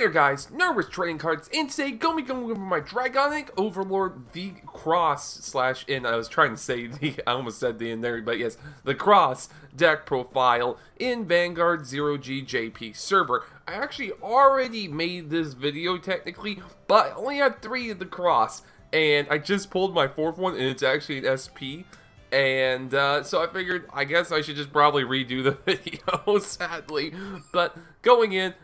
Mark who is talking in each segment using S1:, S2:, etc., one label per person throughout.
S1: Hey there guys, Nervous Trading Cards, and today going over my Dragonic Overlord the Cross / and I was trying to say the, I almost said the in there, but yes, the Cross deck profile in Vanguard 0G JP server. I actually already made this video technically, but I only had 3 of the Cross, and I just pulled my 4th one, and it's actually an SP. And so I figured, I guess I should just probably redo the video, sadly. But going in,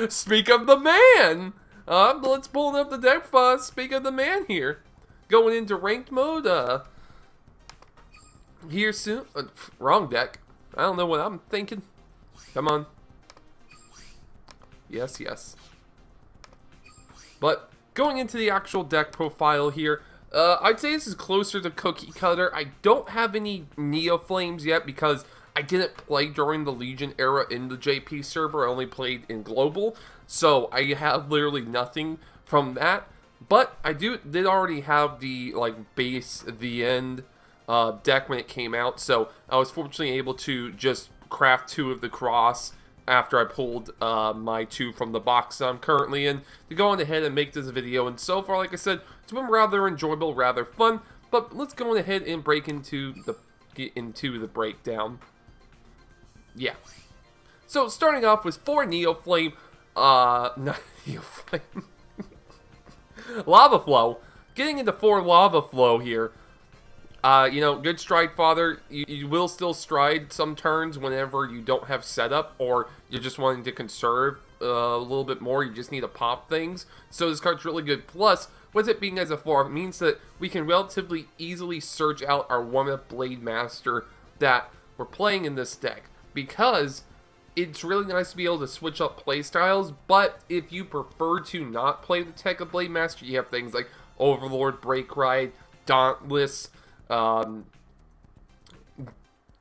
S1: speak of the man! Let's pull up the deck first. Speak of the man here. Going into ranked mode, here soon. Wrong deck. I don't know what I'm thinking. Come on. Yes, yes. But going into the actual deck profile here, I'd say this is closer to Cookie Cutter. I don't have any Neo Flames yet because I didn't play during the Legion era in the JP server. I only played in Global, so I have literally nothing from that. But I did already have the base the end deck when it came out, so I was fortunately able to just craft 2 of the Cross after I pulled my 2 from the box I'm currently in to go on ahead and make this video. And so far, like I said, it's been rather enjoyable, rather fun. But let's go on ahead and get into the breakdown. Yeah. So starting off with 4 Neo Flame, not Neo Flame, Lava Flow. Getting into 4 Lava Flow here. You know, good Stride Father. You will still stride some turns whenever you don't have setup, or you're just wanting to conserve a little bit more. You just need to pop things. So this card's really good. Plus, with it being as a 4, it means that we can relatively easily search out our warm-up Blade Master that we're playing in this deck, because it's really nice to be able to switch up playstyles. But if you prefer to not play the tech of Blade Master, you have things like Overlord, Break Ride, Dauntless, the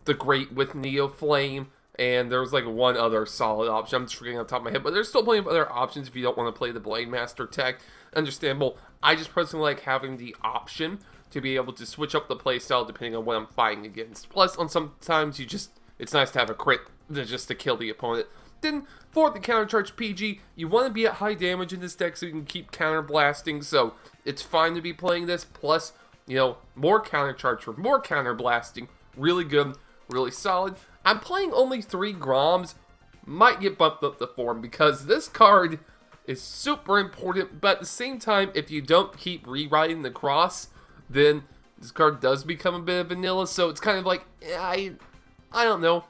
S1: Great with Neo Flame, and there's like one other solid option. I'm just forgetting on top of my head, but there's still plenty of other options if you don't want to play the Blade Master tech. Understandable. I just personally like having the option to be able to switch up the playstyle depending on what I'm fighting against. Plus, on sometimes it's nice to have a crit just to kill the opponent. Then, for the countercharge PG, you want to be at high damage in this deck so you can keep counterblasting, so it's fine to be playing this. Plus, you know, more countercharge for more counterblasting. Really good, really solid. I'm playing only 3 Groms. Might get bumped up to 4 because this card is super important, but at the same time, if you don't keep rewriting the Cross, then this card does become a bit of vanilla, so it's kind of like, I don't know.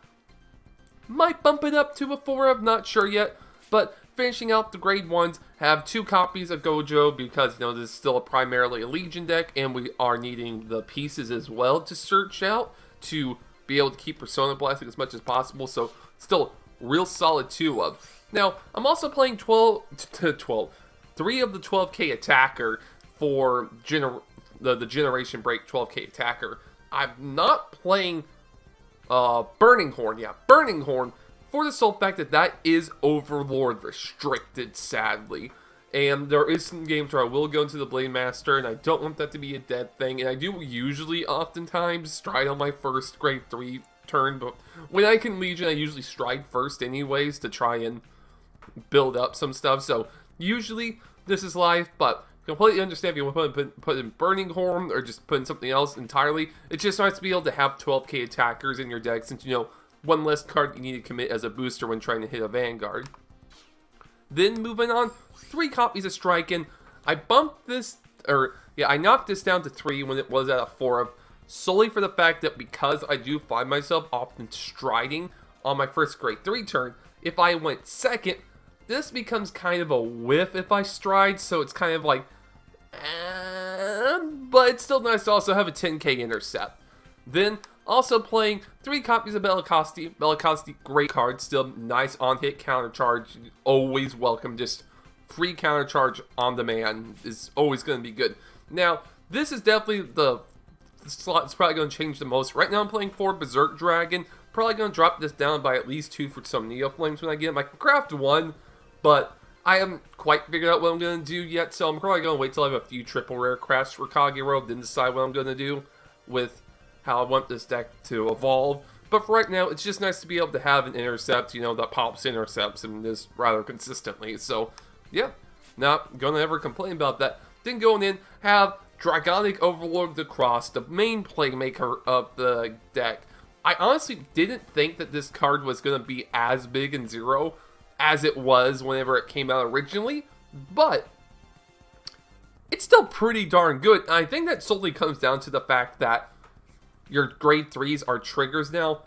S1: Might bump it up to a 4, I'm not sure yet, but finishing out the grade 1s, have 2 copies of Gojo because, you know, this is still primarily a Legion deck, and we are needing the pieces as well to search out to be able to keep Persona blasting as much as possible, so still real solid 2 of. Now, I'm also playing 3 of the 12k attacker for the Generation Break 12k attacker. I'm not playing Burning Horn. Yeah, Burning Horn, for the sole fact that that is Overlord restricted, sadly. And there is some games where I will go into the Blade Master, and I don't want that to be a dead thing. And I do usually, oftentimes, stride on my first grade 3 turn, but when I can Legion, I usually stride first anyways to try and build up some stuff. So usually this is live, but completely understand if you want to put in Burning Horn or just put in something else entirely. It's just nice to be able to have 12k attackers in your deck, since, you know, one less card you need to commit as a booster when trying to hit a Vanguard. Then moving on, 3 copies of Striking. I bumped this, I knocked this down to 3 when it was at a 4, solely for the fact that because I do find myself often striding on my first grade 3 turn, if I went second, this becomes kind of a whiff if I stride, so it's kind of like, but it's still nice to also have a 10k intercept. Then, also playing 3 copies of Bellicosti. Bellicosti, great card, still nice on-hit countercharge, always welcome. Just free countercharge on demand is always going to be good. Now, this is definitely the slot that's probably going to change the most. Right now I'm playing 4 Berserk Dragon. Probably going to drop this down by at least 2 for some Neo Flames when I get them. I can craft 1, but I haven't quite figured out what I'm going to do yet, so I'm probably going to wait till I have a few triple rare crafts for Kagero, then decide what I'm going to do with how I want this deck to evolve. But for right now, it's just nice to be able to have an intercept, you know, that pops intercepts and is rather consistently. So Yeah, not gonna ever complain about that. Then going in, have Dragonic Overlord the Cross, the main playmaker of the deck. I honestly didn't think that this card was gonna be as big in Zero as it was whenever it came out originally, but it's still pretty darn good. And I think that solely comes down to the fact that your grade 3s are triggers now,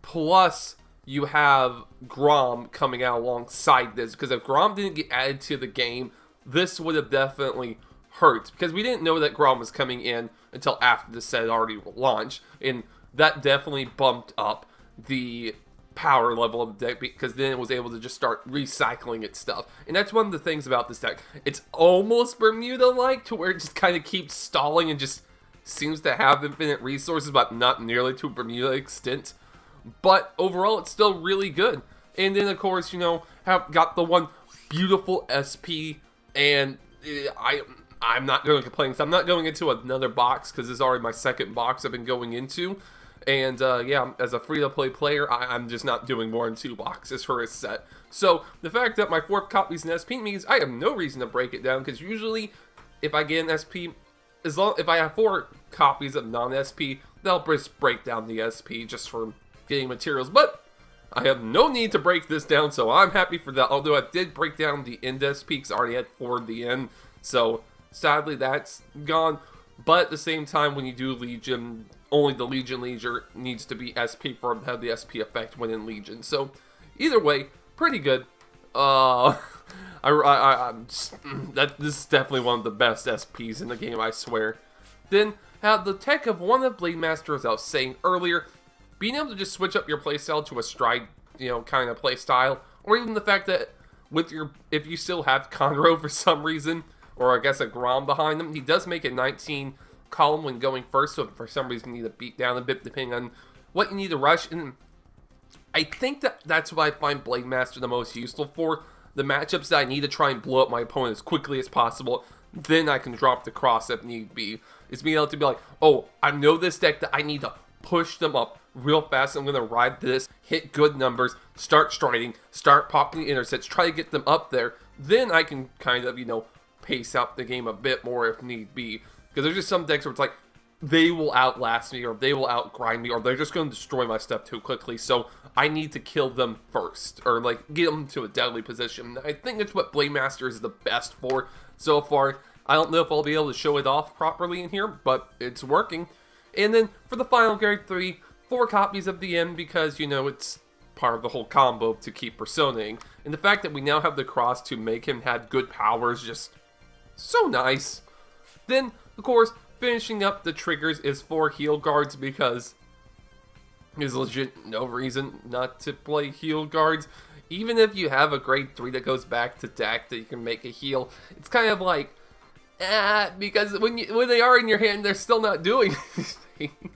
S1: plus you have Grom coming out alongside this, because if Grom didn't get added to the game, this would have definitely hurt, because we didn't know that Grom was coming in until after the set had already launched, and that definitely bumped up the power level of the deck, because then it was able to just start recycling its stuff. And that's one of the things about this deck. It's almost Bermuda-like, to where it just kind of keeps stalling and just seems to have infinite resources, but not nearly to Bermuda extent. But overall, it's still really good. And then, of course, you know, have got the one beautiful SP, and I'm not going to complain, because I'm not going into another box, because this is already my second box I've been going into. And yeah, as a free-to-play player, I'm just not doing more than 2 boxes for a set. So the fact that my 4th copy is an SP means I have no reason to break it down, because usually if I get an SP, if I have 4 copies of non-SP, they'll just break down the SP just for getting materials. But I have no need to break this down, so I'm happy for that. Although I did break down the end SP, because I already had 4 at the end, so sadly that's gone. But at the same time, when you do Legion, only the Legion Leader needs to be SP for him to have the SP effect when in Legion. So either way, pretty good. This is definitely one of the best SPs in the game, I swear. Then have the tech of one of Blade Master, as I was saying earlier, being able to just switch up your playstyle to a stride, you know, kind of playstyle, or even the fact that with if you still have Kagero for some reason, or I guess a Grom behind him, he does make a 19 column when going first, so for some reason you need to beat down a bit depending on what you need to rush. And I think that's what I find Blade Master the most useful for. The matchups that I need to try and blow up my opponent as quickly as possible, then I can drop the cross if need be. It's being able to be like, oh, I know this deck that I need to push them up real fast. I'm going to ride this, hit good numbers, start striding, start popping the intercepts, try to get them up there. Then I can kind of, you know, pace out the game a bit more if need be. Because there's just some decks where it's like, they will outlast me, or they will outgrind me, or they're just going to destroy my stuff too quickly, so I need to kill them first, or like, get them to a deadly position. I think that's what Blade Master is the best for so far. I don't know if I'll be able to show it off properly in here, but it's working. And then, for the final grade 3, 4 copies of the M, because, you know, it's part of the whole combo to keep personaing. And the fact that we now have the cross to make him have good powers, just so nice. Then, of course, finishing up the triggers is 4 heal guards, because there's legit no reason not to play heal guards. Even if you have a grade 3 that goes back to deck that you can make a heal, it's kind of like, because when they are in your hand, they're still not doing anything.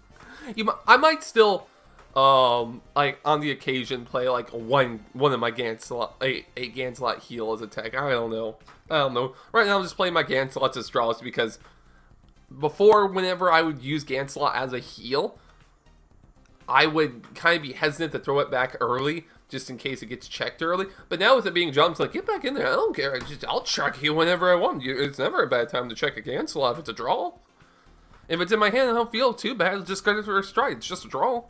S1: I might still, like, on the occasion, play like one of my Gancelot, a Gancelot heal as a tech. I don't know. Right now I'm just playing my Gancelots as draws, because before, whenever I would use Gancelot as a heal, I would kind of be hesitant to throw it back early, just in case it gets checked early. But now with it being jumped, it's like, get back in there. I don't care. I'll check you whenever I want. It's never a bad time to check a Gancelot if it's a draw. If it's in my hand, I don't feel too bad. It's just credit for a stride. It's just a draw.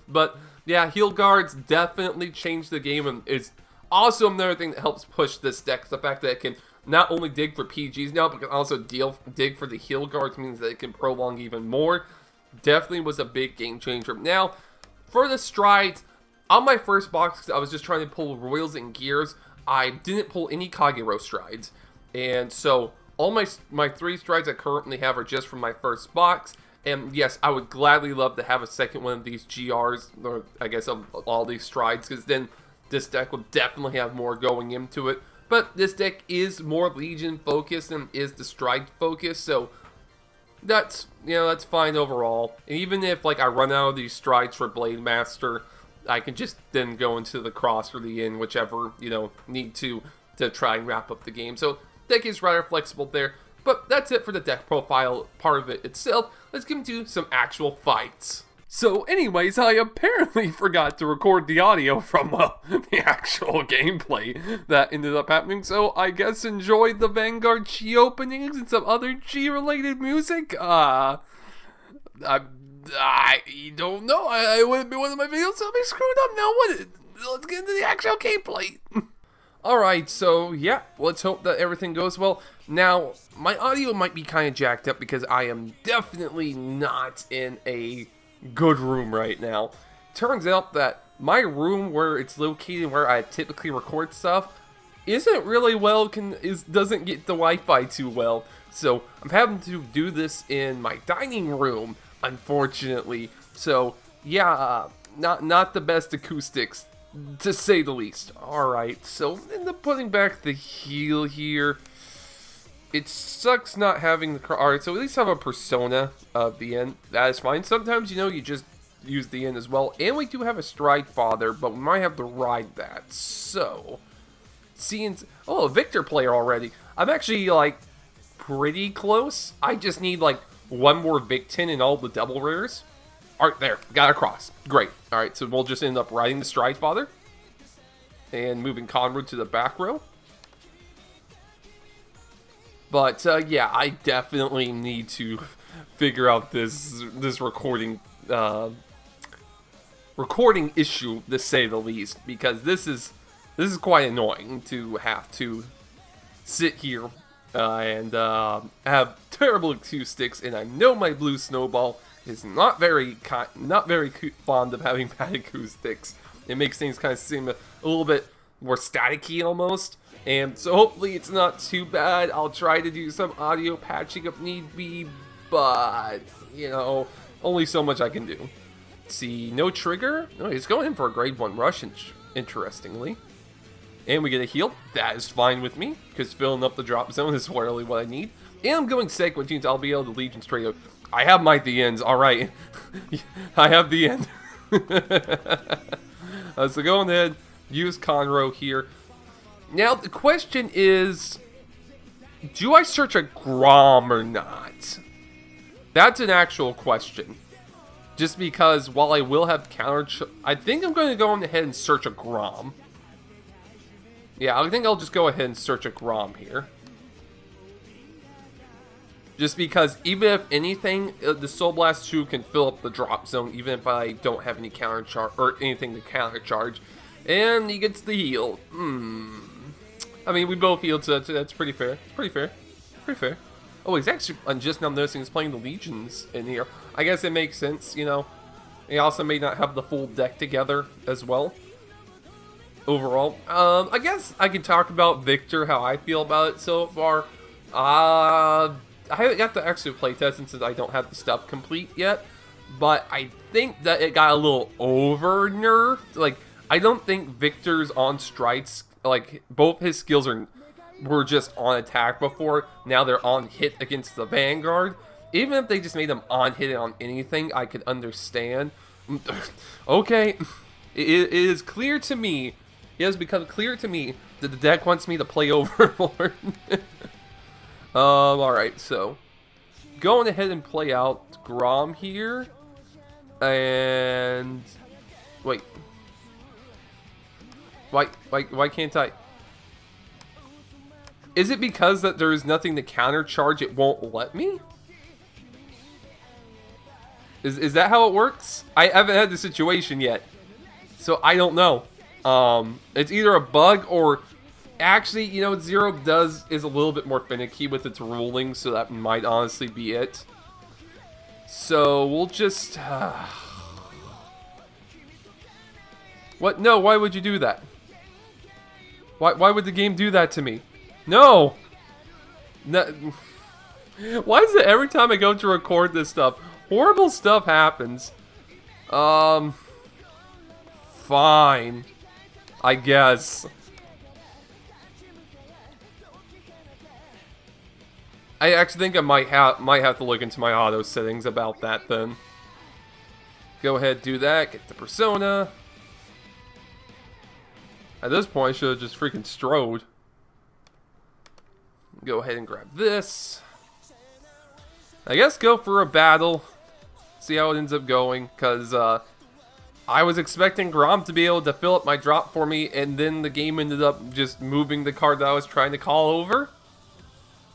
S1: But yeah, heal guards definitely change the game, and it's also another thing that helps push this deck. The fact that it can not only dig for PGs now, but can also dig for the heal guards, means that it can prolong even more. Definitely was a big game changer. Now, for the strides, on my first box, I was just trying to pull Royals and Gears. I didn't pull any Kagero strides. And so, all my 3 strides I currently have are just from my first box. And yes, I would gladly love to have a second one of these GRs, or I guess of all these strides, because then this deck will definitely have more going into it. But this deck is more Legion focused than is the stride focused, so that's, you know, that's fine overall. And even if, like, I run out of these strides for Blade Master, I can just then go into the cross or the in, whichever, you know, need to try and wrap up the game. So deck is rather flexible there. But that's it for the deck profile part of it itself. Let's get into some actual fights. So anyways, I apparently forgot to record the audio from the actual gameplay that ended up happening, so I guess enjoy the Vanguard G openings and some other G-related music. I don't know, I wouldn't be one of my videos, so I'll be screwed up now, let's get into the actual gameplay. Alright, so yeah, let's hope that everything goes well. Now, my audio might be kind of jacked up because I am definitely not in a good room right now. Turns out that my room where it's located, where I typically record stuff, isn't really well, doesn't get the Wi-Fi too well. So I'm having to do this in my dining room, unfortunately. So yeah, not the best acoustics, to say the least. Alright, so end up putting back the heal here. It sucks not having the... Alright, so at least have a persona of the end. That is fine. Sometimes, you know, you just use the end as well. And we do have a stride father, but we might have to ride that. So, seeing... Oh, a Victor player already. I'm actually, like, pretty close. I just need, like, one more Victin in all the double rares. Alright, there. Got across. Great. Alright, so we'll just end up riding the stride father. And moving Conrad to the back row. But, yeah, I definitely need to figure out this recording issue, to say the least, because this is quite annoying to have to sit here and have terrible acoustics, and I know my blue snowball is not very fond of having bad acoustics. It makes things kind of seem a little bit more staticky almost. And so hopefully it's not too bad. I'll try to do some audio patching if need be, but, you know, only so much I can do. Let's see, no trigger? No, he's going in for a grade 1 rush, interestingly. And we get a heal. That is fine with me, because filling up the drop zone is really what I need. And I'm going Sequence Tunes. I'll be able to Legion straight up. I have my the ends, alright. I have the end. So go ahead, use Conroe here. Now, the question is, do I search a Grom or not? That's an actual question. Just because, while I will have counter... I think I'm going to go ahead and search a Grom. Yeah, I think I'll just go ahead and search a Grom here. Just because, even if anything, the Soul Blast 2 can fill up the drop zone, even if I don't have any counter charge, or anything to counter charge. And he gets the heal. I mean, we both healed, so that's pretty fair. It's pretty fair. Pretty fair. Oh, he's actually, I'm just now noticing he's playing the Legions in here. I guess it makes sense, you know. He also may not have the full deck together as well. Overall. I guess I can talk about Victor, how I feel about it so far. I haven't got the extra playtest since I don't have the stuff complete yet. But I think that it got a little over-nerfed. Like, I don't think Victor's on strides... Like, both his skills were just on attack before. Now they're on hit against the Vanguard. Even if they just made them on hit on anything, I could understand. Okay. It is clear to me. It has become clear to me that the deck wants me to play Overlord. Alright, so. Going ahead and play out Grom here. And... Wait. Why can't I? Is it because that there is nothing to counter charge it won't let me? Is that how it works? I haven't had the situation yet. So I don't know. It's either a bug or actually, you know, Zero is a little bit more finicky with its ruling, so that might honestly be it. So we'll just What? No, why would you do that? Why would the game do that to me? No! No. Why is it every time I go to record this stuff, horrible stuff happens? Fine. I guess. I actually think I might have to look into my auto settings about that then. Go ahead, do that, get the persona. At this point, I should have just freaking strode. Go ahead and grab this. I guess go for a battle. See how it ends up going, because I was expecting Grom to be able to fill up my drop for me, and then the game ended up just moving the card that I was trying to call over.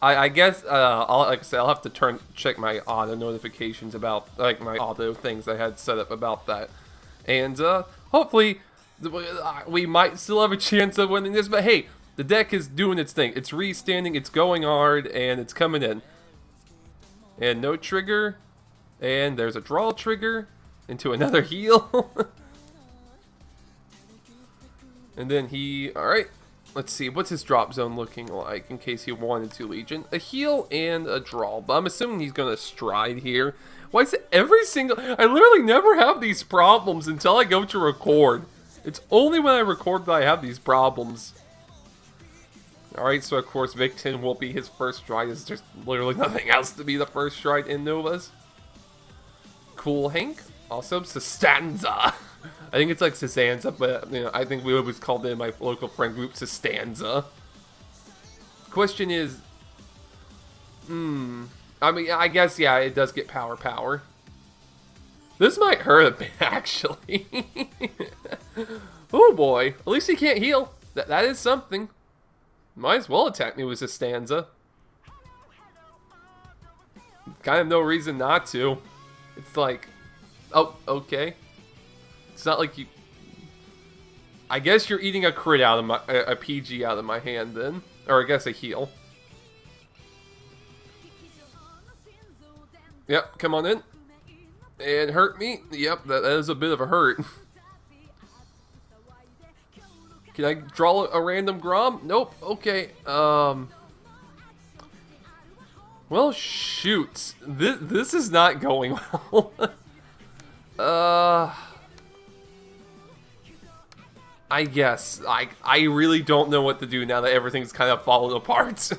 S1: I guess, like I said, I'll have to check my auto notifications about, like, my auto things I had set up about that. And, hopefully, we might still have a chance of winning this, but hey, the deck is doing its thing. It's restanding, it's going hard, and it's coming in. And no trigger, and there's a draw trigger into another heal. And then alright. Let's see, what's his drop zone looking like in case he wanted to Legion? A heal and a draw, but I'm assuming he's going to stride here. Why is it every single... I literally never have these problems until I go to record. It's only when I record that I have these problems. Alright, so of course Victin will be his first stride. There's just literally nothing else to be the first stride in Novas. Cool Hank. Also, Sestanza. I think it's like Sestanza, but you know, I think we always called it in my local friend group Sestanza. Question is, I mean, I guess, yeah, it does get power. This might hurt a bit, actually. Oh boy, at least he can't heal. That is something. Might as well attack me with Sestanza. Kind of no reason not to. It's like, oh, okay. It's not like you... I guess you're eating a crit out of a PG out of my hand then. Or I guess a heal. Yep, come on in. And hurt me. Yep, that is a bit of a hurt. Can I draw a random Grom? Nope, okay. Well, shoot. This is not going well. I guess. I really don't know what to do now that everything's kind of fallen apart.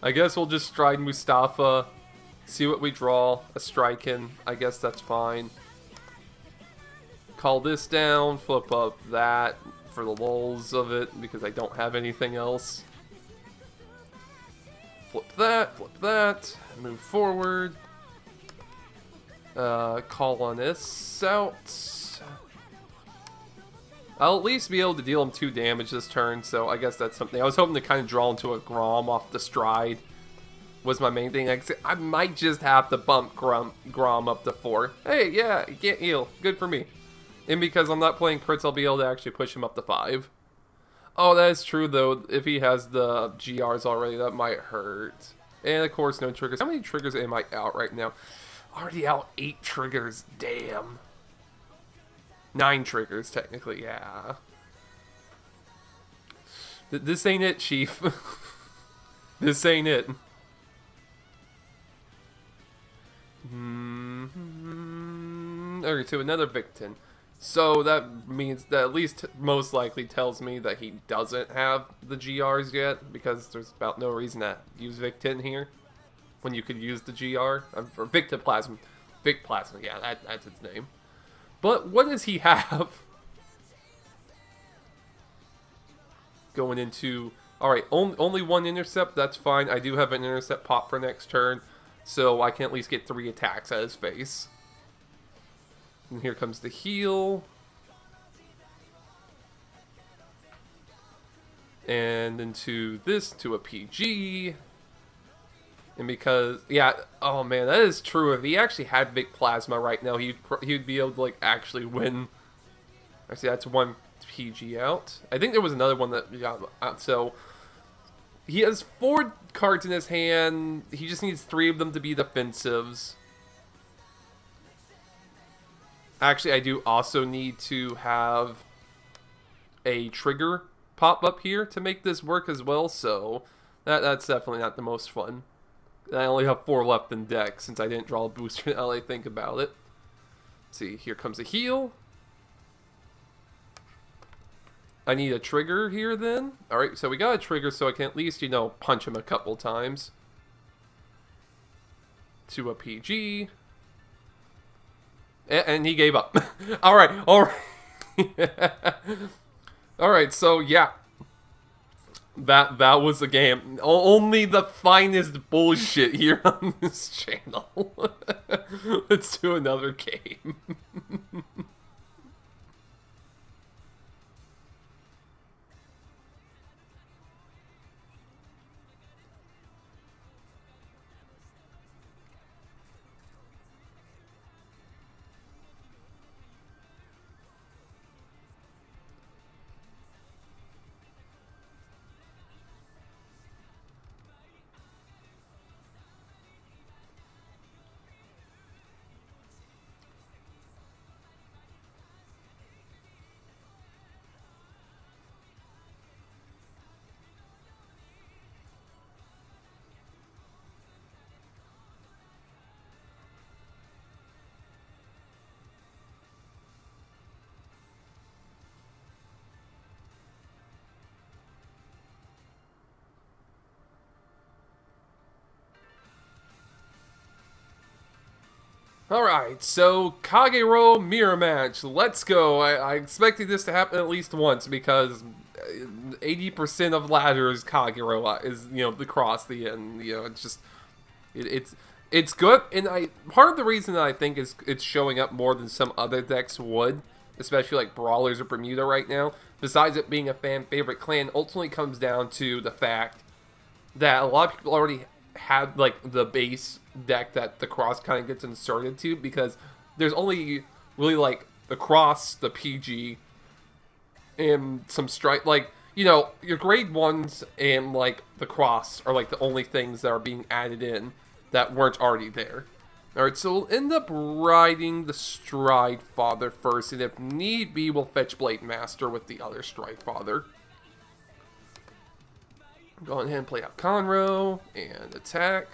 S1: I guess we'll just stride Mustafa, see what we draw, a strike in. I guess that's fine. Call this down, flip up that for the lulz of it, because I don't have anything else. Flip that, move forward. Call on this out. I'll at least be able to deal him 2 damage this turn, so I guess that's something. I was hoping to kind of draw into a Grom off the stride. Was my main thing. I might just have to bump Grom up to 4. Hey, yeah, he can't heal. Good for me. And because I'm not playing crits, I'll be able to actually push him up to 5. Oh, that is true, though. If he has the GRs already, that might hurt. And, of course, no triggers. How many triggers am I out right now? Already out 8 triggers. Damn. 9 triggers, technically, yeah. This ain't it, Chief. This ain't it. Okay, so another Victin. So that means that at least most likely tells me that he doesn't have the GRs yet, because there's about no reason to use Victin here when you could use the GR. Or Victoplasm. Victoplasm, yeah, that's its name. But what does he have? Going into... Alright, only 1 intercept, that's fine. I do have an intercept pop for next turn, so I can at least get 3 attacks at his face. And here comes the heal. And into this, to a PG. And because, yeah, oh man, that is true. If he actually had Vic Plasma right now, he'd be able to, like, actually win. Actually, that's 1 PG out. I think there was another one that got out, so... He has 4 cards in his hand. He just needs 3 of them to be defensives. Actually, I do also need to have a trigger pop up here to make this work as well, so that's definitely not the most fun. I only have 4 left in deck since I didn't draw a booster now that I think about it. Let's see, here comes a heal. I need a trigger here then. Alright, so we got a trigger so I can at least, you know, punch him a couple times. To a PG. And he gave up. Alright. Alright, so yeah. That was the game. Only the finest bullshit here on this channel. Let's do another game. Alright, so Kagero mirror match. Let's go. I expected this to happen at least once because 80% of ladders Kagero is, the cross, the end. It's just it's good, and part of the reason that I think is it's showing up more than some other decks would, especially like Brawlers or Bermuda right now, besides it being a fan favorite clan, ultimately comes down to the fact that a lot of people already had like the base deck that the cross kind of gets inserted to, because there's only really like the cross, the PG, and some strike. Like, your grade ones and like the cross are like the only things that are being added in that weren't already there. Alright, so we'll end up riding the Stride Father first, and if need be, we'll fetch Blade Master with the other Stride Father. Go ahead and play out Conroe and attack.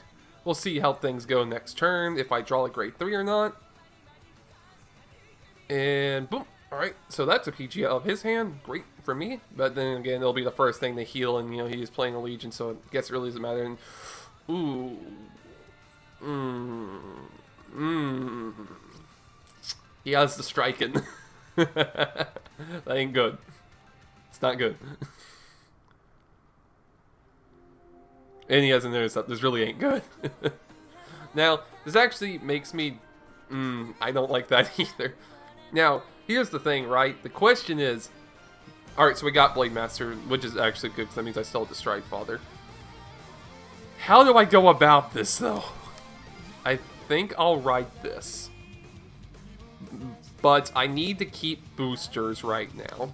S1: We'll see how things go next turn, if I draw a grade 3 or not. And boom. Alright, so that's a PG out of his hand. Great for me. But then again, it'll be the first thing to heal, and he's playing a Legion, so I guess it really doesn't matter. And, ooh. He has the striking. That ain't good. It's not good. And he has an intercept. This really ain't good. Now, this actually makes me... I don't like that either. Now, here's the thing, right? The question is... Alright, so we got Blade Master, which is actually good, because that means I still have the Stride Father. How do I go about this, though? I think I'll write this. But I need to keep boosters right now.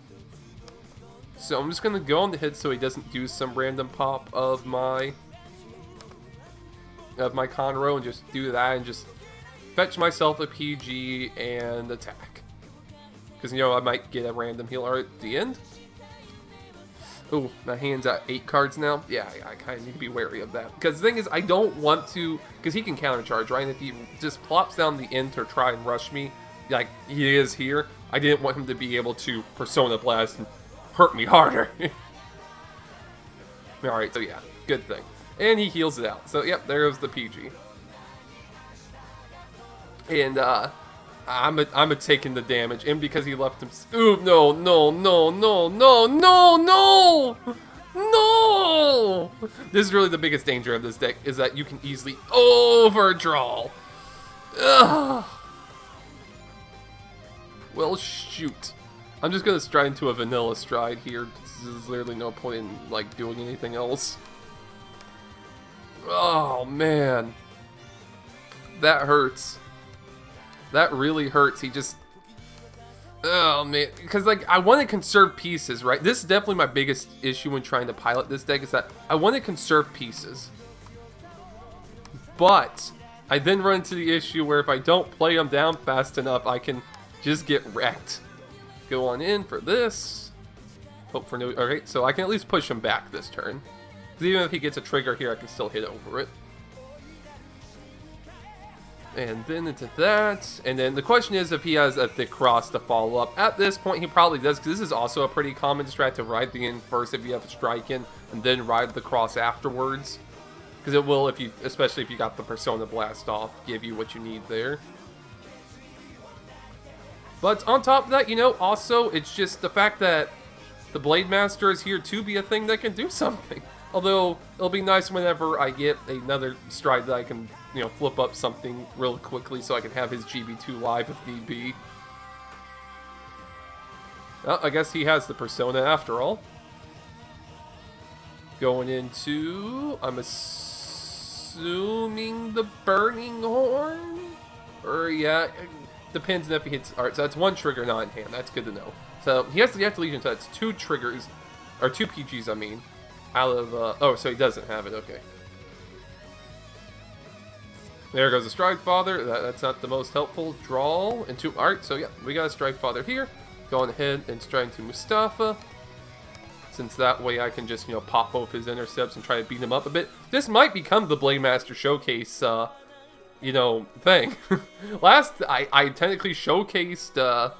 S1: So I'm just going to go on the hit so he doesn't do some random pop of my Conroe, and just do that and just fetch myself a PG and attack. Because, I might get a random healer at the end. Oh, my hand's at 8 cards now. Yeah, I kind of need to be wary of that. Because the thing is, I don't want to... Because he can countercharge, right? And if he just plops down the end to try and rush me, like he is here, I didn't want him to be able to Persona Blast and hurt me harder. Alright, so yeah, good thing. And he heals it out. So, yep, there goes the PG. And, I'm a taking the damage, and because he left him... Ooh, no! This is really the biggest danger of this deck, is that you can easily overdraw. Ugh. Well, shoot. I'm just gonna stride into a vanilla stride here. There's literally no point in, like, doing anything else. Oh, man. That hurts. That really hurts. He just... Oh, man. Because, like, I want to conserve pieces, right? This is definitely my biggest issue when trying to pilot this deck, is that I want to conserve pieces. But I then run into the issue where if I don't play them down fast enough, I can just get wrecked. Go on in for this. Hope for no... Okay, so I can at least push him back this turn. Because even if he gets a trigger here, I can still hit over it. And then into that. And then the question is if he has a thick cross to follow up. At this point, he probably does, because this is also a pretty common strat to ride the in first if you have a strike in, and then ride the cross afterwards. Because it will, especially if you got the Persona Blast off, give you what you need there. But on top of that, also, it's just the fact that the Blade Master is here to be a thing that can do something. Although, it'll be nice whenever I get another stride that I can, you know, flip up something real quickly so I can have his GB2 live if need be. Well, I guess he has the persona after all. Going into, I'm assuming the Burning Horn? Or, yeah, depends on if he hits. Alright, so that's one trigger not in hand. That's good to know. So, he has to get to Legion, so that's 2 triggers, or 2 PGs, I mean. Out of, oh, so he doesn't have it, okay. There goes the Strike Father. That's not the most helpful draw into art. So yeah, we got a Strike Father here. Going ahead and strike to Mustafa. Since that way I can just, you know, pop both his intercepts and try to beat him up a bit. This might become the Blade Master Showcase, you know, thing. Last, I technically showcased,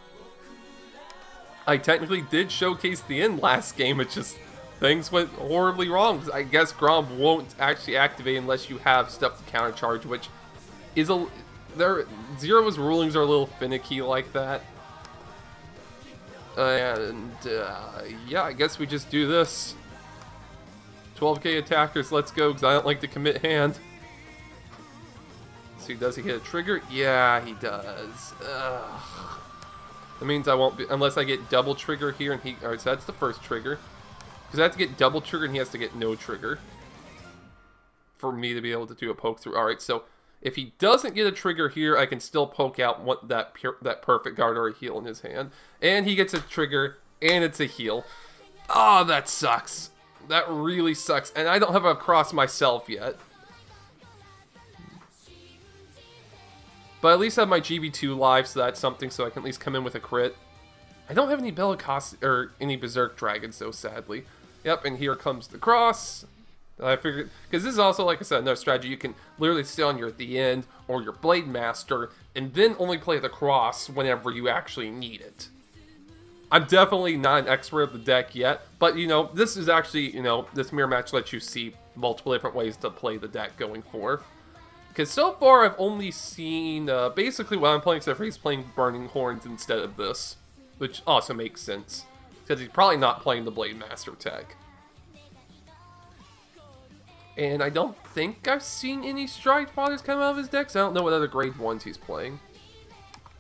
S1: I technically did showcase the end last game. It just... things went horribly wrong. I guess Grom won't actually activate unless you have stuff to countercharge, which is a... Zero's rulings are a little finicky like that. And, yeah, I guess we just do this. 12k attackers, let's go, because I don't like to commit hand. See, does he hit a trigger? Yeah, he does. Ugh. That means I won't be... unless I get double trigger here, and he... Alright, so that's the first trigger. Because I have to get double trigger and he has to get no trigger for me to be able to do a poke through. Alright, so if he doesn't get a trigger here, I can still poke out that perfect guard or a heal in his hand. And he gets a trigger, and it's a heal. Oh, that sucks. That really sucks. And I don't have a cross myself yet. But at least I have my GB2 live, so that's something, so I can at least come in with a crit. I don't have any Bellicos or any Berserk Dragons, though, sadly. Yep, and here comes the cross. I figured, because this is also, like I said, another strategy. You can literally stay on your The End or your Blade Master, and then only play the cross whenever you actually need it. I'm definitely not an expert of the deck yet, but, you know, this is actually, you know, this mirror match lets you see multiple different ways to play the deck going forth. Because so far, I've only seen, basically what I'm playing, except for he's playing Burning Horns instead of this. Which also makes sense, because he's probably not playing the Blade Master tech. And I don't think I've seen any Strike Fathers come out of his decks. I don't know what other grade 1s he's playing.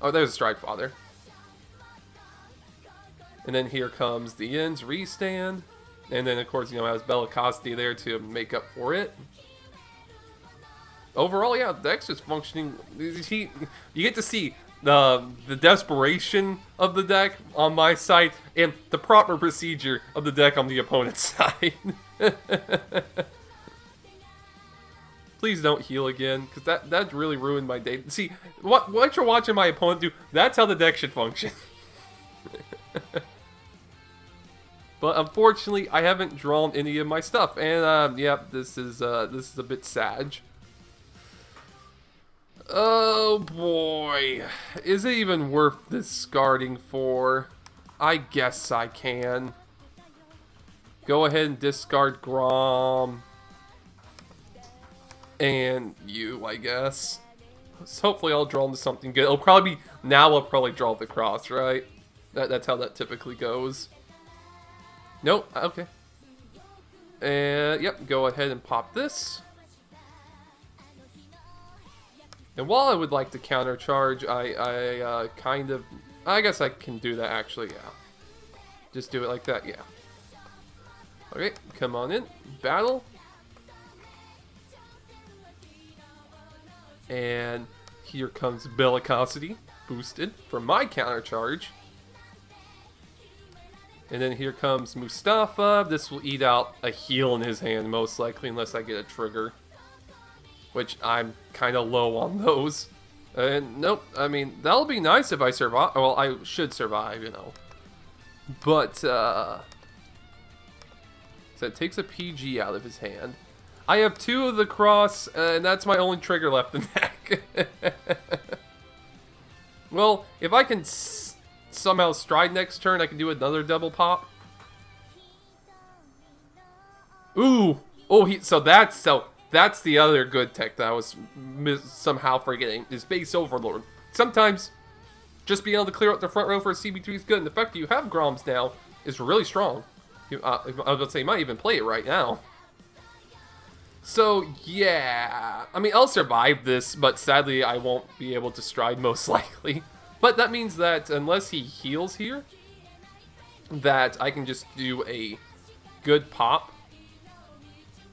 S1: Oh, there's a Strike Father. And then here comes the End's Restand. And then, of course, you know, has Bellicosity there to make up for it. Overall, yeah, the deck's just functioning. You get to see the desperation of the deck on my side and the proper procedure of the deck on the opponent's side. Please don't heal again, because that really ruined my day. See, what you're watching my opponent do, that's how the deck should function. But unfortunately, I haven't drawn any of my stuff, and yeah, this is a bit sad. Oh boy, is it even worth discarding for? I guess I can. Go ahead and discard Grom. And you, I guess. So hopefully I'll draw into something good. It'll probably be, now I'll probably draw the cross, right? That's how that typically goes. Nope, okay. And, yep, go ahead and pop this. And while I would like to countercharge, I kind of... I guess I can do that, actually, yeah. Just do it like that, yeah. Okay, come on in. Battle. And here comes Bellicosity, boosted, for my countercharge. And then here comes Mustafa. This will eat out a heal in his hand, most likely, unless I get a trigger. Which I'm kind of low on those. And nope, I mean, that'll be nice if I survive. Well, I should survive, you know. But, so it takes a PG out of his hand. I have 2 of the cross, and that's my only trigger left in deck. Well, if I can somehow stride next turn, I can do another double pop. Ooh! Oh, so that's the other good tech that I was somehow forgetting, is Base Overlord. Sometimes, just being able to clear out the front row for a CB3 is good, and the fact that you have Groms now is really strong. I was about to say, he might even play it right now. So, yeah. I mean, I'll survive this, but sadly I won't be able to stride most likely. But that means that unless he heals here, that I can just do a good pop.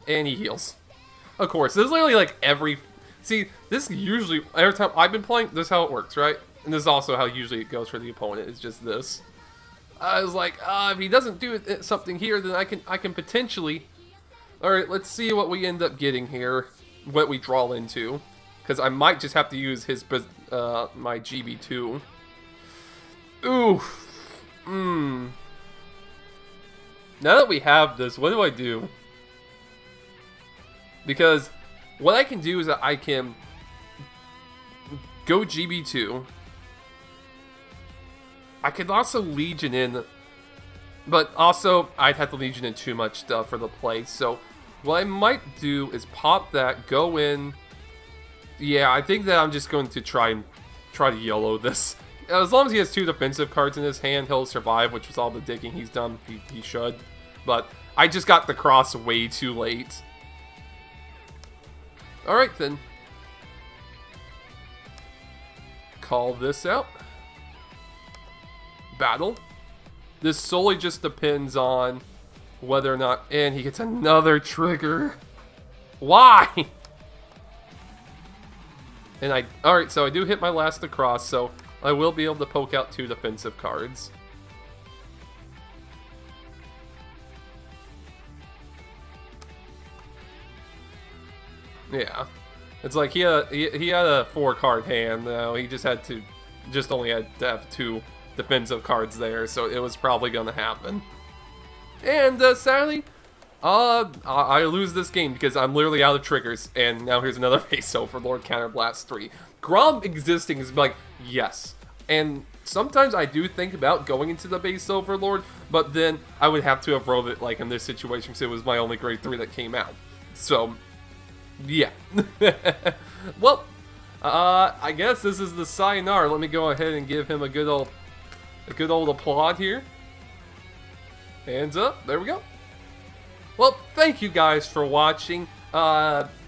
S1: And he heals. Of course, this is literally like every... See, this usually... Every time I've been playing, this is how it works, right? And this is also how usually it goes for the opponent. It's just this. I was like, if he doesn't do something here, then I can potentially... Alright, let's see what we end up getting here. What we draw into. Because I might just have to use his my GB2. Oof. Now that we have this, what do I do? Because what I can do is that I can go GB2. I could also Legion in, but also I'd have to Legion in too much stuff for the play. So what I might do is pop that, go in. Yeah, I think that I'm just going to try to YOLO this. As long as he has 2 defensive cards in his hand, he'll survive, which was all the digging he's done. He should. But I just got the cross way too late. Alright then. Call this out. Battle. This solely just depends on whether or not... And he gets another trigger. Why? And Alright, so I do hit my last across, so I will be able to poke out 2 defensive cards. Yeah. It's like he had a 4-card hand, though. He just only had to have 2 defensive cards there, so it was probably gonna happen. And sadly, I lose this game because I'm literally out of triggers, and now here's another Base Overlord Counterblast 3. Grom existing is like, yes. And sometimes I do think about going into the Base Overlord, but then I would have to have rolled it like in this situation because it was my only grade 3 that came out. So, yeah. Well, I guess this is the sayonara. Let me go ahead and give him a good old applaud here. Hands up. There we go. Well, thank you guys for watching.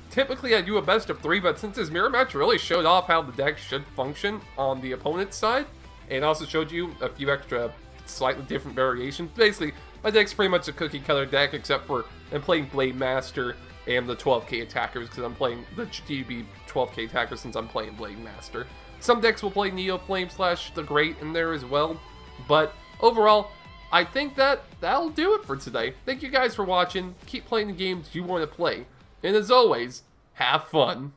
S1: Typically I do a best of 3, but since this mirror match really showed off how the deck should function on the opponent's side, and also showed you a few extra slightly different variations. Basically, my deck's pretty much a cookie cutter deck, except for I'm playing Blade Master and the 12k attackers, because I'm playing the GB 12k attackers since I'm playing Blade Master. Some decks will play Neo Flame / the Great in there as well, but overall, I think that'll do it for today. Thank you guys for watching. Keep playing the games you want to play. And as always, have fun.